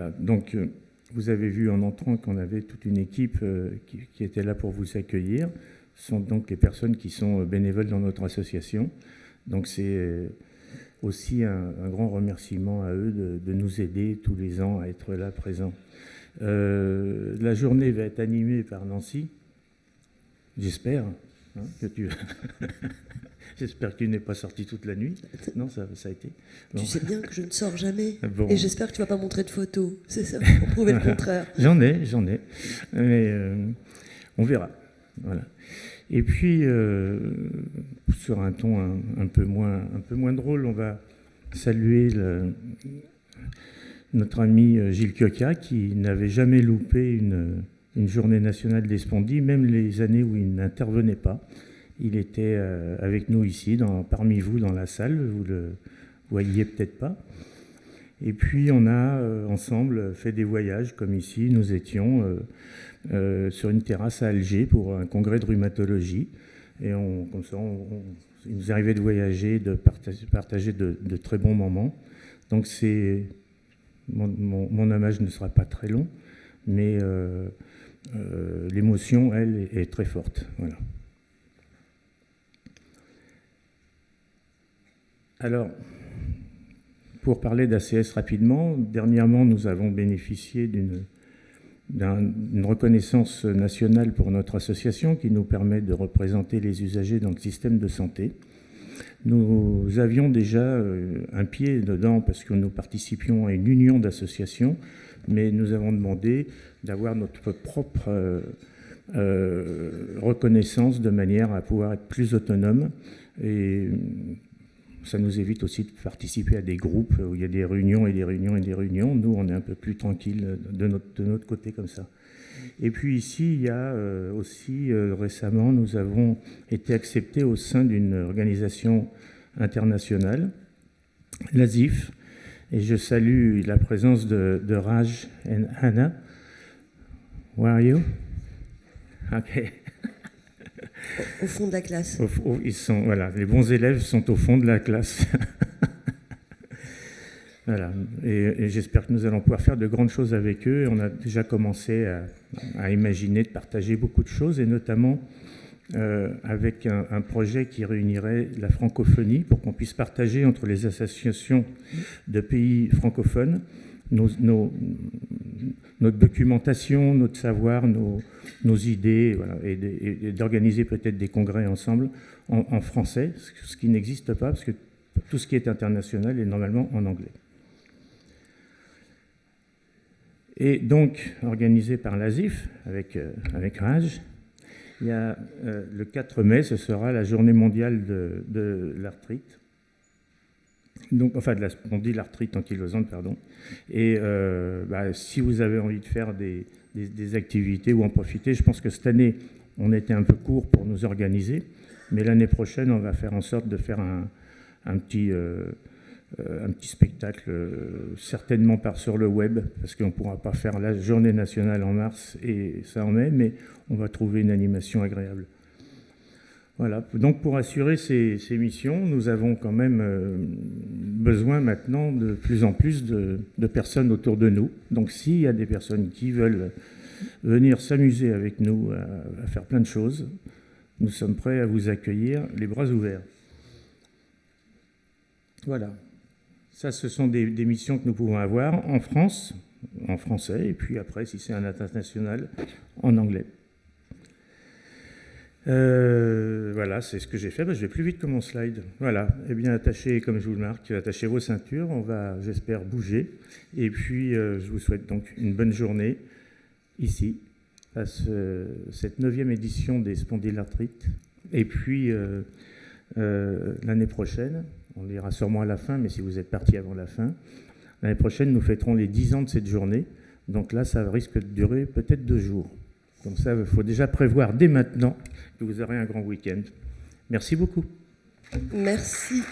Voilà, donc vous avez vu en entrant qu'on avait toute une équipe qui était là pour vous accueillir. Ce sont donc les personnes qui sont bénévoles dans notre association. Donc c'est aussi un grand remerciement à eux de nous aider tous les ans à être là présents. La journée va être animée par Nancy, j'espère. Hein, que tu... J'espère que tu n'es pas sorti toute la nuit. Non, ça a été. Bon. Tu sais bien que je ne sors jamais. Bon. Et j'espère que tu ne vas pas montrer de photos. C'est ça, pour prouver le contraire. J'en ai. Mais on verra. Voilà. Et puis, sur un ton un peu moins drôle, on va saluer notre ami Gilles Kioka, qui n'avait jamais loupé une journée nationale des spondies, même les années où il n'intervenait pas. Il était avec nous ici, parmi vous dans la salle, vous le voyiez peut-être pas. Et puis on a ensemble fait des voyages, comme ici, nous étions sur une terrasse à Alger pour un congrès de rhumatologie. Et comme ça, il nous arrivait de voyager, de partager de très bons moments. Donc mon hommage ne sera pas très long, mais l'émotion, elle, est très forte. Voilà. Alors, pour parler d'ACS rapidement, dernièrement, nous avons bénéficié d'une reconnaissance nationale pour notre association qui nous permet de représenter les usagers dans le système de santé. Nous avions déjà un pied dedans parce que nous participions à une union d'associations, mais nous avons demandé d'avoir notre propre reconnaissance de manière à pouvoir être plus autonome. Et ça nous évite aussi de participer à des groupes où il y a des réunions et des réunions et des réunions. Nous, on est un peu plus tranquille de notre côté comme ça. Et puis ici, il y a aussi récemment, nous avons été acceptés au sein d'une organisation internationale, l'ASIF, et je salue la présence de Raj et Anna. Where are you? Okay. Au fond de la classe. Voilà, les bons élèves sont au fond de la classe. Voilà. Et j'espère que nous allons pouvoir faire de grandes choses avec eux. On a déjà commencé à imaginer de partager beaucoup de choses, et notamment avec un projet qui réunirait la francophonie pour qu'on puisse partager entre les associations de pays francophones notre documentation, notre savoir, nos idées, voilà, et d'organiser peut-être des congrès ensemble en français, ce qui n'existe pas, parce que tout ce qui est international est normalement en anglais. Et donc, organisé par l'ASIF, avec Raj, il y a le 4 mai, ce sera la journée mondiale de l'arthrite. Donc, enfin, de la spondylarthrite ankylosante, pardon. Et si vous avez envie de faire des activités ou en profiter, je pense que cette année, on était un peu court pour nous organiser, mais l'année prochaine, on va faire en sorte de faire un petit spectacle, certainement sur le web, parce qu'on ne pourra pas faire la journée nationale en mars et ça en mai, mais on va trouver une animation agréable. Voilà, donc pour assurer ces missions, nous avons quand même besoin maintenant de plus en plus de personnes autour de nous. Donc s'il y a des personnes qui veulent venir s'amuser avec nous à faire plein de choses, nous sommes prêts à vous accueillir les bras ouverts. Voilà, ça ce sont des missions que nous pouvons avoir en France, en français, et puis après, si c'est un international, en anglais. Voilà, c'est ce que j'ai fait. Je vais plus vite que mon slide. Voilà, eh bien attachez, comme je vous le marque, attachez vos ceintures. On va, j'espère, bouger. Et puis, je vous souhaite donc une bonne journée ici, à cette 9e édition des spondylarthrites. Et puis, l'année prochaine, on ira sûrement à la fin, mais si vous êtes partis avant la fin, l'année prochaine, nous fêterons les 10 ans de cette journée. Donc là, ça risque de durer peut-être 2 jours. Comme ça, il faut déjà prévoir dès maintenant que vous aurez un grand week-end. Merci beaucoup. Merci.